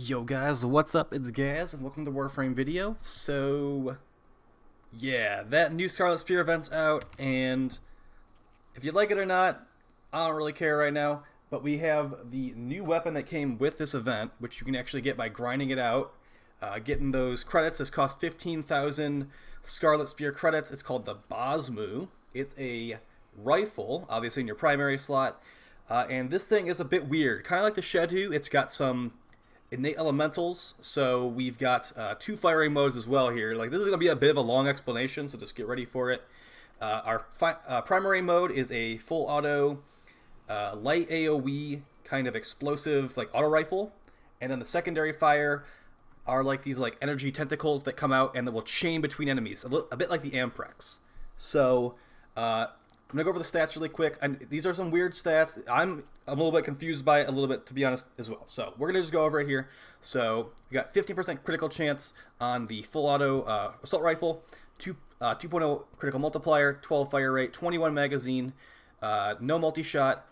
Yo guys, what's up? It's Gaz and welcome to the Warframe video. So, yeah, that new Scarlet Spear event's out, and if you like it or not, I don't really care right now, but we have the new weapon that came with this event, which you can actually get by grinding it out. Getting those credits. This costs 15,000 Scarlet Spear credits. It's called the Basmu. It's a rifle, obviously in your primary slot, and this thing is a bit weird. Kind of like the Shedu, it's got some innate elementals, so we've got two firing modes as well here. Like, this is going to be a bit of a long explanation, so just get ready for it. Our primary mode is a full auto light AoE kind of explosive like auto rifle, and then the secondary fire are like these like energy tentacles that come out and that will chain between enemies, a bit like the Amprex. So I'm gonna go over the stats really quick. These are some weird stats. I'm a little bit confused by it a little bit, to be honest, as well. So we're gonna just go over it here. So we got 15% critical chance on the full auto assault rifle, 2.0 critical multiplier, 12 fire rate, 21 magazine, no multi-shot,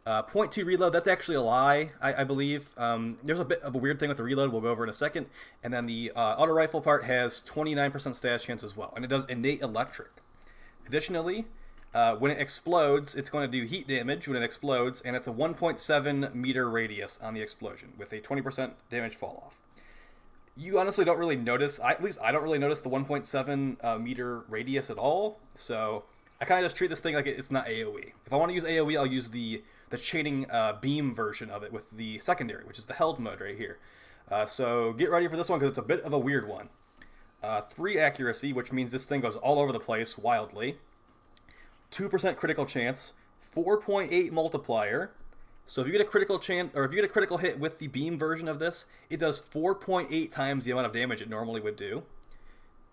0.2 reload. That's actually a lie, I believe. There's a bit of a weird thing with the reload we'll go over in a second. And then the auto rifle part has 29% status chance as well, and it does innate electric. Additionally, when it explodes, it's going to do heat damage when it explodes, and it's a 1.7 meter radius on the explosion with a 20% damage fall off. You honestly don't really notice, at least I don't really notice the 1.7 meter radius at all, so I kind of just treat this thing like it's not AoE. If I want to use AoE, I'll use the chaining beam version of it with the secondary, which is the held mode right here. So get ready for this one because it's a bit of a weird one. 3 accuracy, which means this thing goes all over the place wildly. 2% critical chance, 4.8 multiplier. So if you get a critical chance, or if you get a critical hit with the beam version of this, it does 4.8 times the amount of damage it normally would do.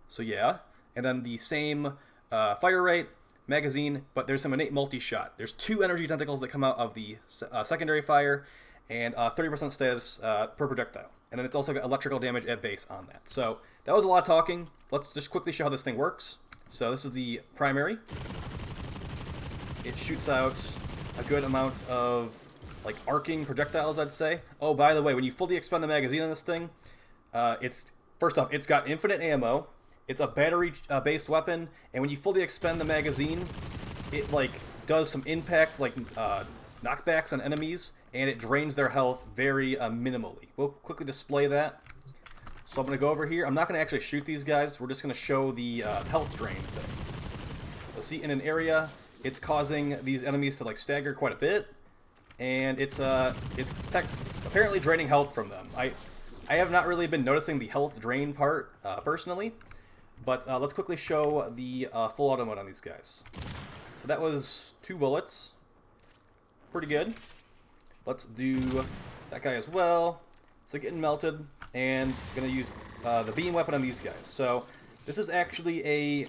So yeah, and then the same fire rate, magazine, but there's some innate multi-shot. There's 2 energy tentacles that come out of the secondary fire, and 30% status per projectile. And then it's also got electrical damage at base on that. So that was a lot of talking. Let's just quickly show how this thing works. So this is the primary. It shoots out a good amount of like arcing projectiles, I'd say. Oh, by the way, when you fully expend the magazine on this thing, first off, it's got infinite ammo. It's a battery-based weapon, and when you fully expend the magazine, it like does some impact, like knockbacks on enemies, and it drains their health very minimally. We'll quickly display that. So I'm going to go over here. I'm not going to actually shoot these guys. We're just going to show the health drain thing. So see, in an area, it's causing these enemies to like stagger quite a bit, and it's apparently draining health from them. I have not really been noticing the health drain part personally, but let's quickly show the full auto mode on these guys. So that was 2 bullets, pretty good. Let's do that guy as well. So getting melted, and gonna use the beam weapon on these guys. So this is actually a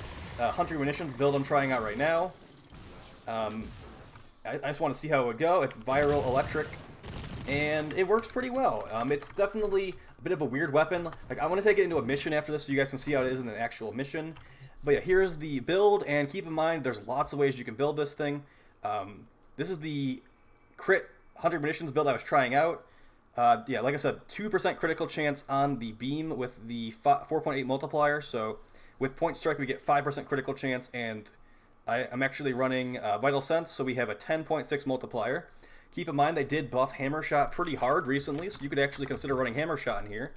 hunter munitions build I'm trying out right now. I just want to see how it would go. It's viral electric, and it works pretty well. It's definitely a bit of a weird weapon. Like, I want to take it into a mission after this so you guys can see how it is in an actual mission. But yeah, here's the build, and keep in mind there's lots of ways you can build this thing. This is the crit hunter munitions build I was trying out. Yeah, like I said, 2% critical chance on the beam with the 4.8 multiplier. So with point strike we get 5% critical chance, and I'm actually running Vital Sense, so we have a 10.6 multiplier. Keep in mind they did buff Hammer Shot pretty hard recently, so you could actually consider running Hammer Shot in here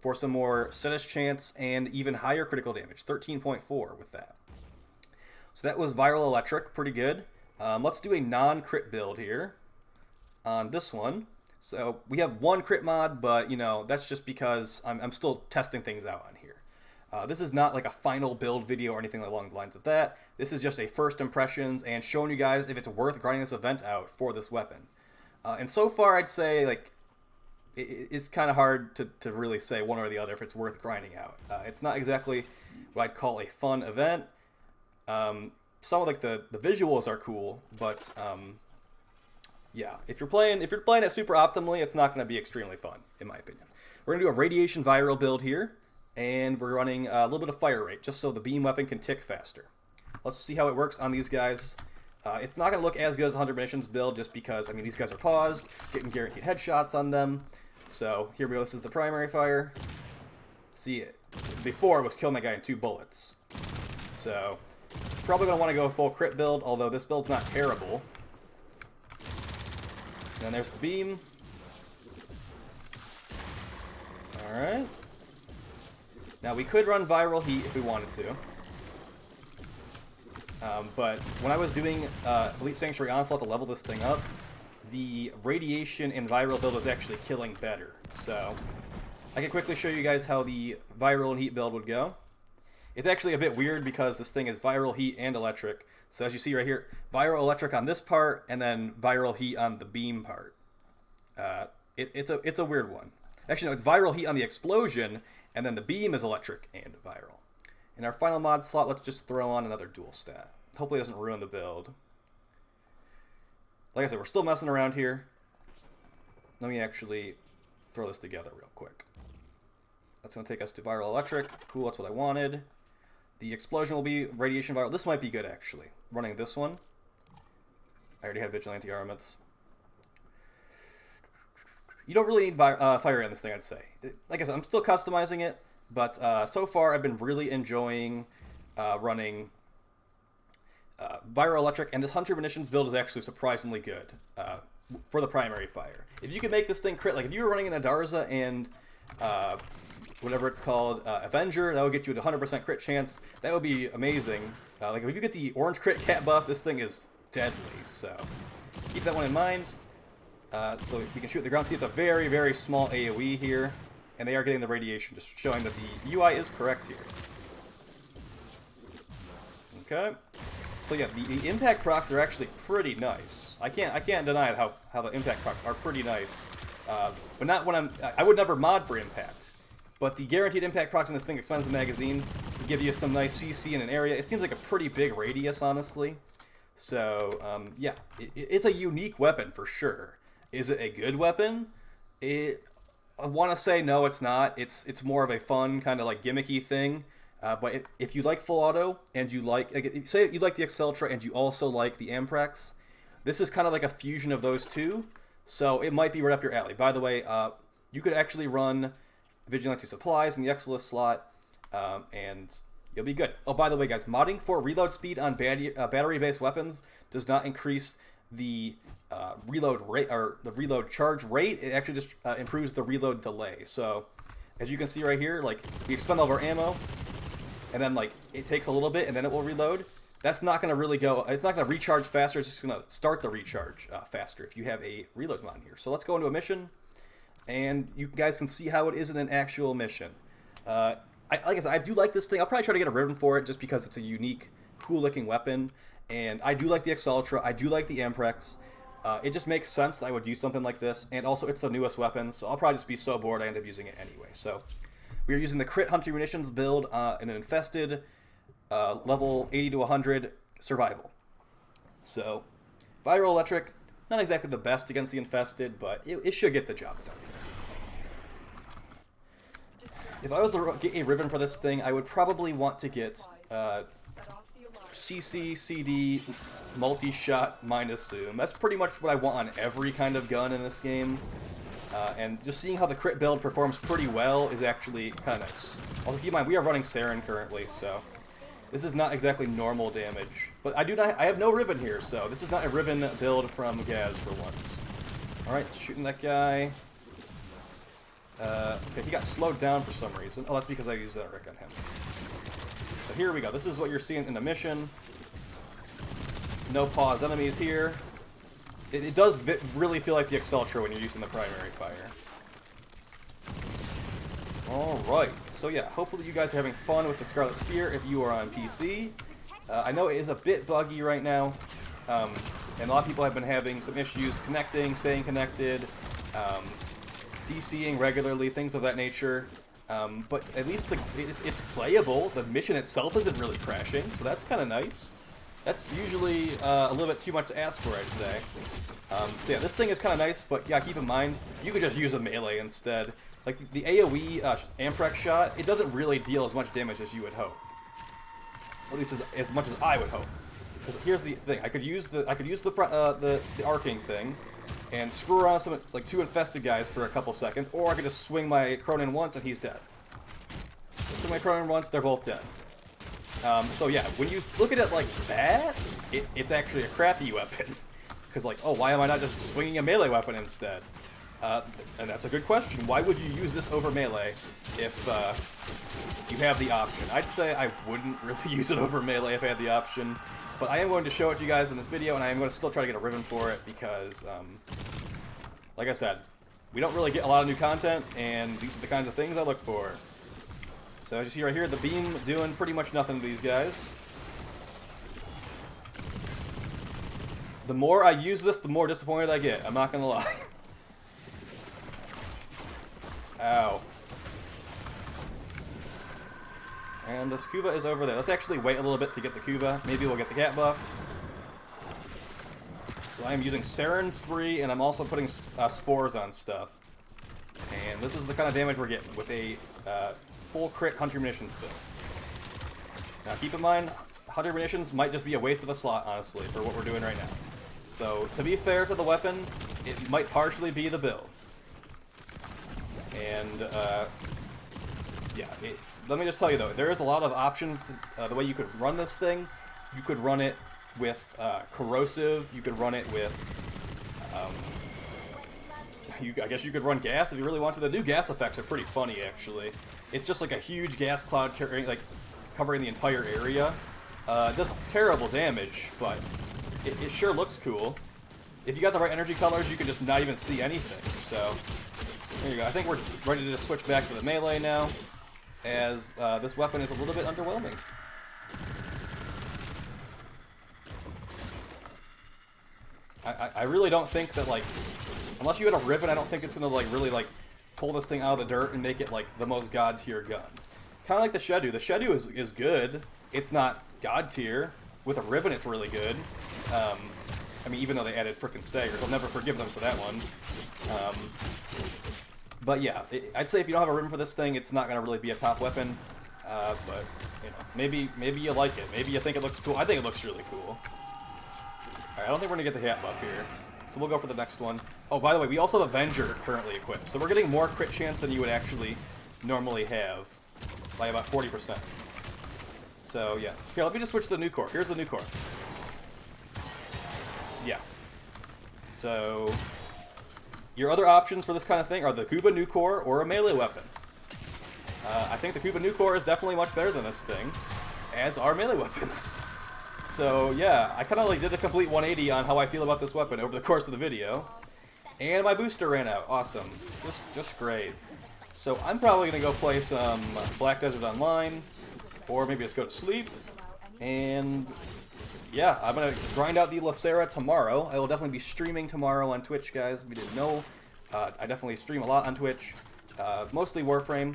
for some more status chance and even higher critical damage, 13.4 with that. So that was Viral Electric, pretty good. Let's do a non-crit build here on this one. So we have 1 crit mod, but you know, that's just because I'm still testing things out on here. This is not like a final build video or anything along the lines of that. This is just a first impressions and showing you guys if it's worth grinding this event out for this weapon. And so far, I'd say like it's kind of hard to really say one or the other if it's worth grinding out. It's not exactly what I'd call a fun event. Some of like the visuals are cool, but yeah, if you're playing it super optimally, it's not going to be extremely fun, in my opinion. We're going to do a radiation viral build here. And we're running a little bit of fire rate, just so the beam weapon can tick faster. Let's see how it works on these guys. It's not going to look as good as the 100 munitions build, just because, I mean, these guys are paused, getting guaranteed headshots on them. So here we go. This is the primary fire. See, before it was killing that guy in 2 bullets. So probably going to want to go full crit build, although this build's not terrible. And then there's the beam. Alright. Now we could run viral heat if we wanted to. But when I was doing Elite Sanctuary Onslaught to level this thing up, the radiation and viral build was actually killing better. So I can quickly show you guys how the viral and heat build would go. It's actually a bit weird because this thing is viral heat and electric. So as you see right here, viral electric on this part, and then viral heat on the beam part. It's a weird one. Actually, no, it's viral heat on the explosion, and then the beam is electric and viral. In our final mod slot, let's just throw on another dual stat. Hopefully it doesn't ruin the build. Like I said, we're still messing around here. Let me actually throw this together real quick. That's going to take us to viral electric. Cool, that's what I wanted. The explosion will be radiation viral. This might be good, actually. Running this one. I already had vigilante armaments. You don't really need fire in this thing, I'd say. Like I said, I'm still customizing it, but so far I've been really enjoying running viral electric, and this Hunter Munitions build is actually surprisingly good for the primary fire. If you could make this thing crit, like if you were running an Adarza and whatever it's called, Avenger, that would get you a 100% crit chance. That would be amazing. Like if you get the orange crit cat buff, this thing is deadly. So keep that one in mind. So we can shoot the ground. See, it's a very, very small AoE here, and they are getting the radiation, just showing that the UI is correct here. Okay. So yeah, the impact procs are actually pretty nice. I can't deny how the impact procs are pretty nice. But not when I would never mod for impact. But the guaranteed impact procs in this thing expands the magazine to give you some nice CC in an area. It seems like a pretty big radius, honestly. So yeah, it's a unique weapon for sure. Is it a good weapon? I want to say no, it's not. It's more of a fun kind of like gimmicky thing. But if you like full auto and you like say you like the Exceltra and you also like the Amprex, this is kind of like a fusion of those two. So it might be right up your alley. By the way, you could actually run Vigilante Supplies in the Exilus slot, and you'll be good. Oh, by the way, guys, modding for reload speed on battery-based weapons does not increase the reload rate or the reload charge rate. It actually just improves the reload delay. So as you can see right here, like we expend all of our ammo, and then like it takes a little bit, and then it will reload. That's not going to really go. It's not going to recharge faster. It's just going to start the recharge faster if you have a reload mod here. So let's go into a mission, and you guys can see how it is in an actual mission. Like I said, I do like this thing. I'll probably try to get a Riven for it just because it's a unique, cool-looking weapon. And I do like the Exceltra. I do like the Amprex. It just makes sense that I would use something like this. And also, it's the newest weapon, so I'll probably just be so bored I end up using it anyway. So we are using the Crit Hunter Munitions build in an infested level 80 to 100 survival. So viral electric, not exactly the best against the infested, but it should get the job done. If I was to get a Riven for this thing, I would probably want to get CC, CD, multi-shot, minus zoom. That's pretty much what I want on every kind of gun in this game. And just seeing how the crit build performs pretty well is actually kind of nice. Also keep in mind, we are running Saren currently, so this is not exactly normal damage. But I have no Riven here, so this is not a Riven build from Gaz for once. Alright, shooting that guy. Okay, he got slowed down for some reason. Oh, that's because I used that Rick on him. So here we go. This is what you're seeing in the mission. No pause enemies here. It does really feel like the Exceltra when you're using the primary fire. Alright, so yeah, hopefully you guys are having fun with the Scarlet Spear if you are on PC. I know it is a bit buggy right now, and a lot of people have been having some issues connecting, staying connected, DCing regularly, things of that nature. But at least it's playable. The mission itself isn't really crashing, so that's kind of nice. That's usually a little bit too much to ask for, I'd say. So yeah, this thing is kind of nice, but yeah, keep in mind, you could just use a melee instead. Like the AoE Amprex shot, it doesn't really deal as much damage as you would hope. At least as much as I would hope. Because here's the thing: I could use the arcing thing, and screw around some like 2 infested guys for a couple seconds, or I can just swing my Cronin once and he's dead. Swing my Cronin once, they're both dead. So yeah, when you look at it like that, it's actually a crappy weapon. Because like, oh, why am I not just swinging a melee weapon instead? And that's a good question. Why would you use this over melee if you have the option? I'd say I wouldn't really use it over melee if I had the option. But I am going to show it to you guys in this video, and I am going to still try to get a ribbon for it because, like I said, we don't really get a lot of new content, and these are the kinds of things I look for. So as you see right here, the beam doing pretty much nothing to these guys. The more I use this, the more disappointed I get. I'm not going to lie. Ow. And this Kuba is over there. Let's actually wait a little bit to get the Kuba. Maybe we'll get the cat buff. So I am using Saren's 3, and I'm also putting spores on stuff. And this is the kind of damage we're getting with a full crit Hunter Munitions build. Now keep in mind, Hunter Munitions might just be a waste of a slot, honestly, for what we're doing right now. So to be fair to the weapon, it might partially be the build. And yeah, let me just tell you though, there is a lot of options. The way you could run this thing, you could run it with corrosive. You could run it with, I guess you could run gas if you really want to. The new gas effects are pretty funny, actually. It's just like a huge gas cloud covering the entire area. It does terrible damage, but it sure looks cool. If you got the right energy colors, you can just not even see anything. So there you go. I think we're ready to switch back to the melee now, as this weapon is a little bit underwhelming. I really don't think that, like, unless you had a ribbon, I don't think it's gonna like really like pull this thing out of the dirt and make it like the most god tier gun. Kind of like the Shedu. The Shedu is good. It's not god tier. With a ribbon, it's really good. I mean, even though they added frickin' staggers, I'll never forgive them for that one. But yeah, I'd say if you don't have a ribbon for this thing, it's not gonna really be a top weapon. But you know, maybe you like it. Maybe you think it looks cool. I think it looks really cool. Alright, I don't think we're gonna get the hat buff here. So we'll go for the next one. Oh, by the way, we also have Avenger currently equipped. So we're getting more crit chance than you would actually normally have by about 40%. So yeah. Here, let me just switch to the new core. Here's the new core. Yeah. So your other options for this kind of thing are the Kuba new core or a melee weapon. I think the Kuba new core is definitely much better than this thing, as are melee weapons. So yeah, I kind of like did a complete 180 on how I feel about this weapon over the course of the video. And my booster ran out. Awesome. Just great. So I'm probably going to go play some Black Desert Online, or maybe just go to sleep. And yeah, I'm going to grind out the Lacera tomorrow. I will definitely be streaming tomorrow on Twitch, guys, if you didn't know. I definitely stream a lot on Twitch, mostly Warframe,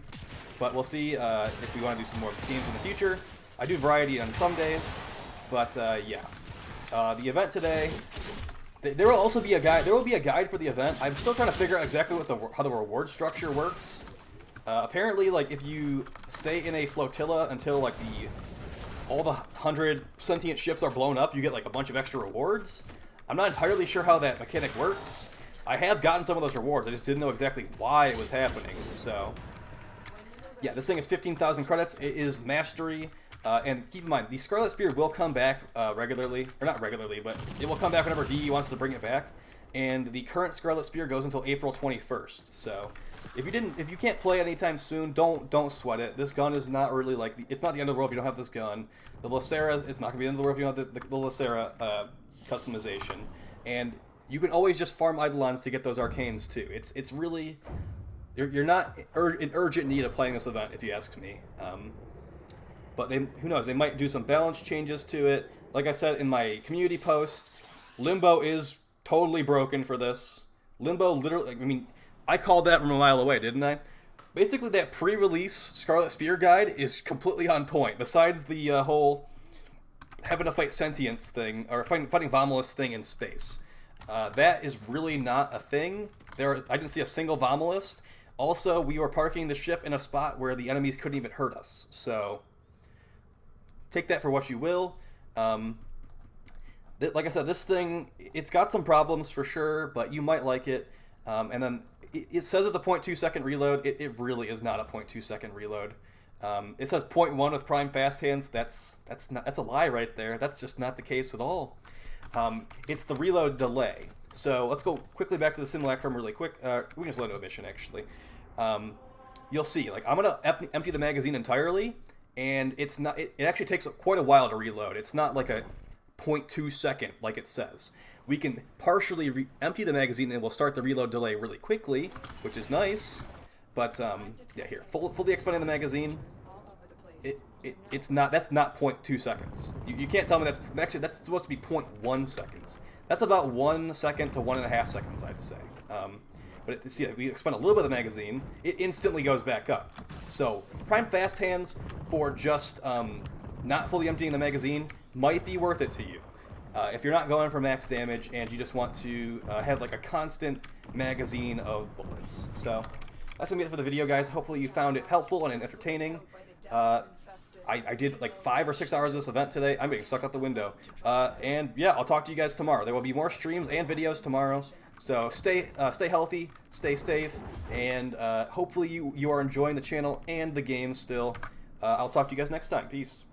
but we'll see if we want to do some more games in the future. I do variety on some days, but yeah. The event today, there will also be a guide. There will be a guide for the event. I'm still trying to figure out exactly what how the reward structure works. Apparently, like, if you stay in a flotilla until like all the 100 sentient ships are blown up, you get like a bunch of extra rewards. I'm not entirely sure how that mechanic works. I have gotten some of those rewards. I just didn't know exactly why it was happening. So yeah, this thing is 15,000 credits. It is mastery. And keep in mind, the Scarlet Spear will come back regularly, or not regularly, but it will come back whenever DE wants to bring it back. And the current Scarlet Spear goes until April 21st. So if you can't play it anytime soon, don't sweat it. This gun is not really like it's not the end of the world if you don't have this gun. The Lacera, it's not gonna be the end of the world if you don't have the Lacera customization. And you can always just farm Eidolons to get those arcanes too. It's really you're not in urgent need of playing this event, if you ask me. But who knows? They might do some balance changes to it. Like I said in my community post, Limbo is totally broken for this. Limbo literally, I mean, I called that from a mile away, didn't I? Basically, that pre-release Scarlet Spear guide is completely on point. Besides the whole having to fight sentience thing, or fighting Vomulus thing in space. That is really not a thing. I didn't see a single Vomulus. Also, we were parking the ship in a spot where the enemies couldn't even hurt us. So take that for what you will. like I said, this thing, it's got some problems for sure, but you might like it. And then it says it's a 0.2 second reload. It really is not a 0.2 second reload. It says 0.1 with prime fast hands. That's a lie right there. That's just not the case at all. It's the reload delay. So let's go quickly back to the simulacrum really quick. We can just load into a mission actually. You'll see, like, I'm gonna empty the magazine entirely, and it's not. It actually takes quite a while to reload. It's not like a 0.2 second like it says. We can partially empty the magazine and we'll start the reload delay really quickly, which is nice. But yeah, here, fully expanding the magazine. It's not. That's not 0.2 seconds. You can't tell me that's actually that's supposed to be 0.1 seconds. That's about 1 second to 1.5 seconds, I'd say. But see, we expend a little bit of the magazine, it instantly goes back up. So prime fast hands for just not fully emptying the magazine might be worth it to you. If you're not going for max damage and you just want to have like a constant magazine of bullets. So that's gonna be it for the video, guys. Hopefully you found it helpful and entertaining. I did like 5 or 6 hours of this event today. I'm getting sucked out the window. And yeah, I'll talk to you guys tomorrow. There will be more streams and videos tomorrow. So stay healthy, stay safe, and hopefully you are enjoying the channel and the game still. I'll talk to you guys next time. Peace.